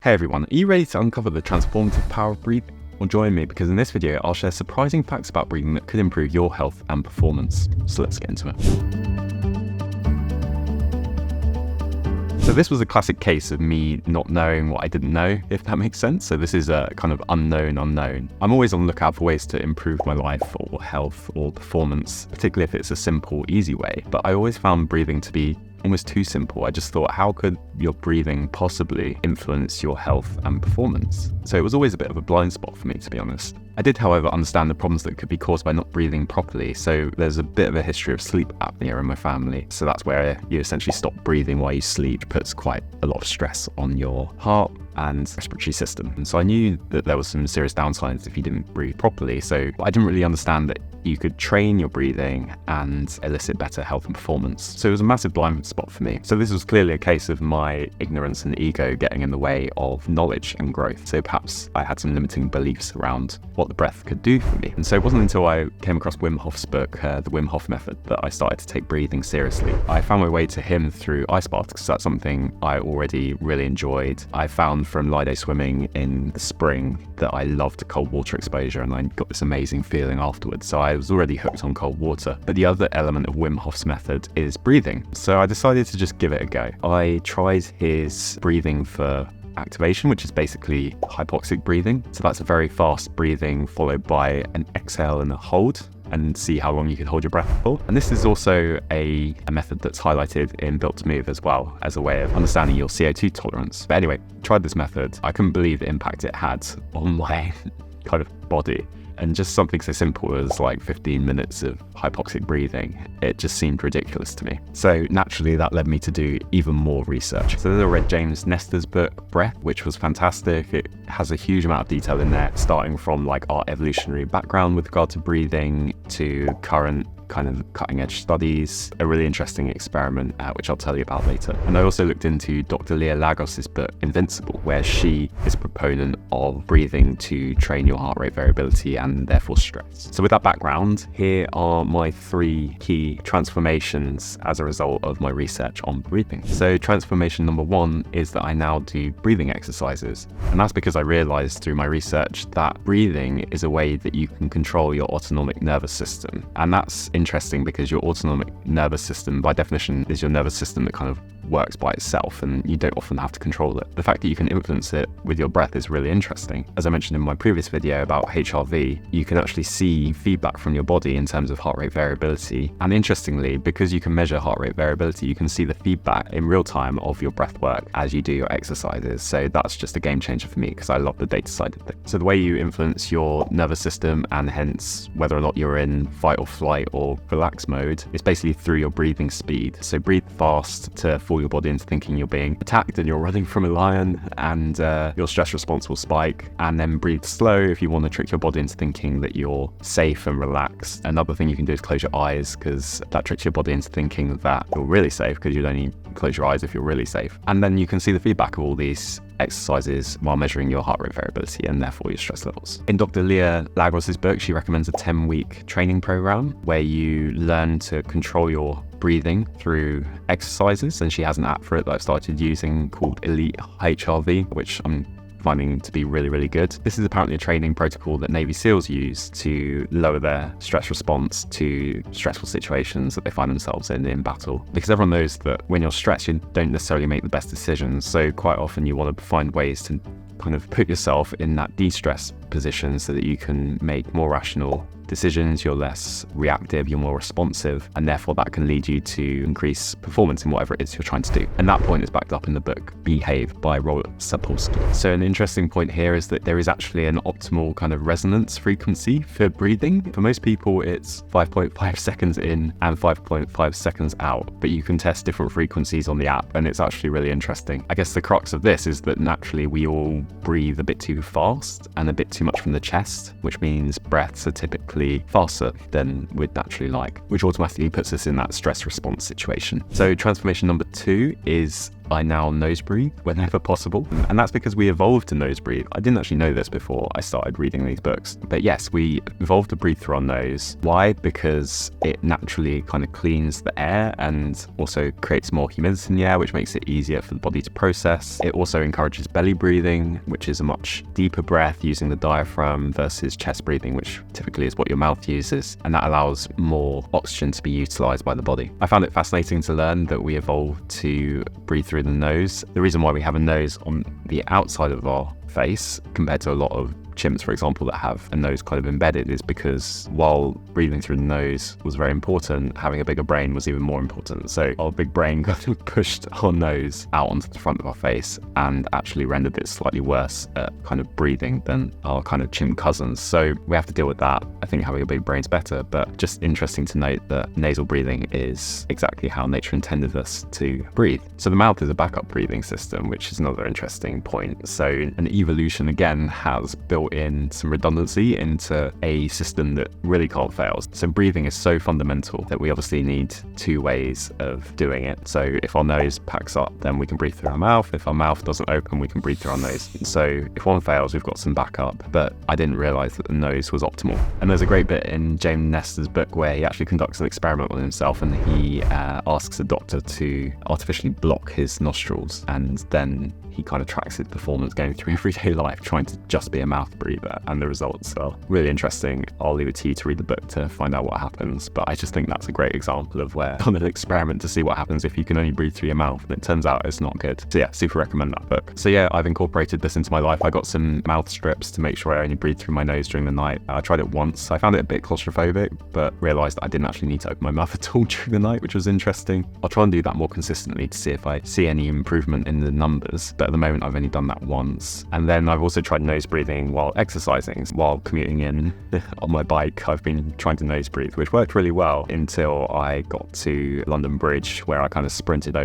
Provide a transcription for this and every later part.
Hey everyone, are you ready to uncover the transformative power of breathing? Well, join me because in this video I'll share surprising facts about breathing that could improve your health and performance. So let's get into it. So this was a classic case of me not knowing what I didn't know, if that makes sense. So this is a kind of unknown. I'm always on the lookout for ways to improve my life or health or performance, particularly if it's a simple, easy way. But I always found breathing to be almost too simple. I just thought, how could your breathing possibly influence your health and performance? So it was always a bit of a blind spot for me, to be honest. I did, however, understand the problems that could be caused by not breathing properly. So there's a bit of a history of sleep apnea in my family. So that's where you essentially stop breathing while you sleep, puts quite a lot of stress on your heart and respiratory system. And so I knew that there was some serious downsides if you didn't breathe properly. So I didn't really understand that you could train your breathing and elicit better health and performance. So it was a massive blind spot for me. So this was clearly a case of my ignorance and ego getting in the way of knowledge and growth. So perhaps I had some limiting beliefs around what the breath could do for me. And so it wasn't until I came across Wim Hoff's book, The Wim Hoff Method, that I started to take breathing seriously. I found my way to him through ice baths because that's something I already really enjoyed. I found from Lido swimming in the spring that I loved cold water exposure, and I got this amazing feeling afterwards. So I was already hooked on cold water. But the other element of Wim Hof's method is breathing. So I decided to just give it a go. I tried his breathing for activation, which is basically hypoxic breathing. So that's a very fast breathing followed by an exhale and a hold, and see how long you can hold your breath for. And this is also a method that's highlighted in Built to Move as well, as a way of understanding your CO2 tolerance. But anyway, tried this method. I couldn't believe the impact it had on my kind of body. And just something so simple as like 15 minutes of hypoxic breathing, it just seemed ridiculous to me. So naturally that led me to do even more research. So then I read James Nestor's book, Breath, which was fantastic. It has a huge amount of detail in there, starting from like our evolutionary background with regard to breathing to current kind of cutting edge studies, a really interesting experiment, which I'll tell you about later. And I also looked into Dr. Leah Lagos's book, Invincible, where she is a proponent of breathing to train your heart rate variability and therefore stress. So with that background, here are my 3 key transformations as a result of my research on breathing. So transformation number 1 is that I now do breathing exercises. And that's because I realized through my research that breathing is a way that you can control your autonomic nervous system. And that's interesting because your autonomic nervous system, by definition, is your nervous system that kind of works by itself and you don't often have to control it. The fact that you can influence it with your breath is really interesting. As I mentioned in my previous video about HRV, you can actually see feedback from your body in terms of heart rate variability. And interestingly, because you can measure heart rate variability, you can see the feedback in real time of your breath work as you do your exercises. So that's just a game changer for me because I love the data side of things. So the way you influence your nervous system and hence whether or not you're in fight or flight or relax mode is basically through your breathing speed. So breathe fast to fool your body into thinking you're being attacked and you're running from a lion, and your stress response will spike. And then breathe slow if you want to trick your body into thinking that you're safe and relaxed. Another thing you can do is close your eyes, because that tricks your body into thinking that you're really safe, because you'd only close your eyes if you're really safe. And then you can see the feedback of all these exercises while measuring your heart rate variability and therefore your stress levels. In Dr. Leah Lagos's book, she recommends a 10-week training program where you learn to control your breathing through exercises, and she has an app for it that I've started using called Elite HRV, which I'm finding to be really, really good. This is apparently a training protocol that Navy SEALs use to lower their stress response to stressful situations that they find themselves in battle. Because everyone knows that when you're stressed, you don't necessarily make the best decisions. So quite often you want to find ways to kind of put yourself in that de-stress position so that you can make more rational decisions, you're less reactive, you're more responsive, and therefore that can lead you to increase performance in whatever it is you're trying to do. And that point is backed up in the book Behave by Robert Sapolsky. So an interesting point here is that there is actually an optimal kind of resonance frequency for breathing. For most people, it's 5.5 seconds in and 5.5 seconds out, but you can test different frequencies on the app, and it's actually really interesting. I guess the crux of this is that naturally we all breathe a bit too fast and a bit too much from the chest, which means breaths are typically faster than we'd naturally like, which automatically puts us in that stress response situation. So transformation number 2 is I now nose breathe whenever possible. And that's because we evolved to nose breathe. I didn't actually know this before I started reading these books. But yes, we evolved to breathe through our nose. Why? Because it naturally kind of cleans the air and also creates more humidity in the air, which makes it easier for the body to process. It also encourages belly breathing, which is a much deeper breath using the diaphragm versus chest breathing, which typically is what your mouth uses. And that allows more oxygen to be utilized by the body. I found it fascinating to learn that we evolved to breathe through the nose. The reason why we have a nose on the outside of our face compared to a lot of chimps, for example, that have a nose kind of embedded is because while breathing through the nose was very important, having a bigger brain was even more important. So our big brain kind of pushed our nose out onto the front of our face and actually rendered it slightly worse at kind of breathing than our kind of chimp cousins. So we have to deal with that. I think having a big brain's better, but just interesting to note that nasal breathing is exactly how nature intended us to breathe. So the mouth is a backup breathing system, which is another interesting point. So an evolution again has built in some redundancy into a system that really can't fail. So breathing is so fundamental that we obviously need two ways of doing it. So if our nose packs up, then we can breathe through our mouth. If our mouth doesn't open, we can breathe through our nose. So if one fails, we've got some backup. But I didn't realize that the nose was optimal. And there's a great bit in James Nestor's book where he actually conducts an experiment on himself, and he asks a doctor to artificially block his nostrils, and then he kind of tracks his performance going through everyday life, trying to just be a mouth breather, and the results are really interesting. I'll leave it to you to read the book to find out what happens, but I just think that's a great example of where on an experiment to see what happens if you can only breathe through your mouth, and it turns out it's not good. So yeah, super recommend that book. So yeah, I've incorporated this into my life. I got some mouth strips to make sure I only breathe through my nose during the night. I tried it once. I found it a bit claustrophobic, but realized that I didn't actually need to open my mouth at all during the night, which was interesting. I'll try and do that more consistently to see if I see any improvement in the numbers, but at the moment I've only done that once. And then I've also tried nose breathing while exercising. While commuting in on my bike, I've been trying to nose breathe, which worked really well until I got to London Bridge, where I kind of sprinted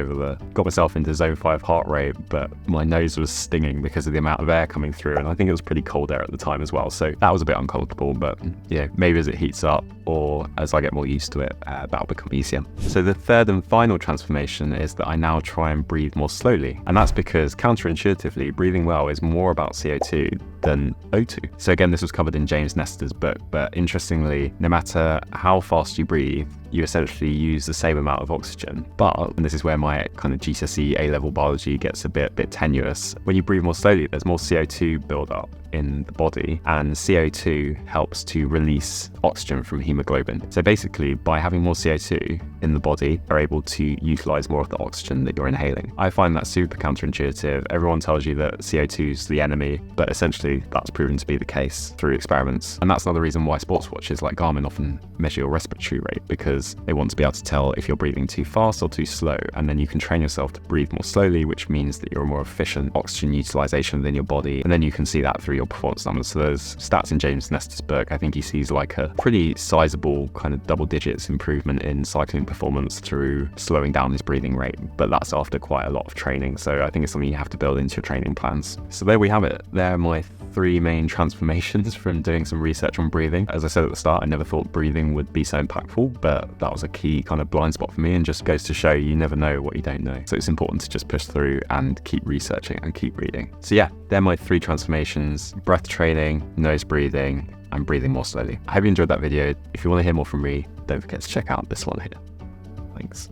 got myself into zone 5 heart rate, but my nose was stinging because of the amount of air coming through, and I think it was pretty cold air at the time as well. So that was a bit uncomfortable, but yeah, maybe as it heats up or as I get more used to it, that'll become easier. So the third and final transformation is that I now try and breathe more slowly. And that's because counterintuitively, breathing well is more about CO2 than O2. So again, this was covered in James Nestor's book, but interestingly, no matter how fast you breathe, you essentially use the same amount of oxygen. But, and this is where my kind of GCSE A-level biology gets a bit tenuous, when you breathe more slowly, there's more CO2 buildup in the body, and CO2 helps to release oxygen from hemoglobin. So basically, by having more CO2 in the body, you're able to utilize more of the oxygen that you're inhaling. I find that super counterintuitive. Everyone tells you that CO2 is the enemy, but essentially that's proven to be the case through experiments. And that's another reason why sports watches like Garmin often measure your respiratory rate, because they want to be able to tell if you're breathing too fast or too slow, and then you can train yourself to breathe more slowly, which means that you're more efficient oxygen utilization within your body, and then you can see that through your performance numbers. So there's stats in James Nestor's book. I think he sees like a pretty sizable kind of double digits improvement in cycling performance through slowing down his breathing rate, but that's after quite a lot of training. So I think it's something you have to build into your training plans. So there we have it. They're my 3 main transformations from doing some research on breathing. As I said at the start, I never thought breathing would be so impactful, but that was a key kind of blind spot for me, and just goes to show you never know what you don't know. So it's important to just push through and keep researching and keep reading. So yeah, they're my 3 transformations: breath training, nose breathing, and breathing more slowly. I hope you enjoyed that video. If you want to hear more from me, don't forget to check out this one here. Thanks.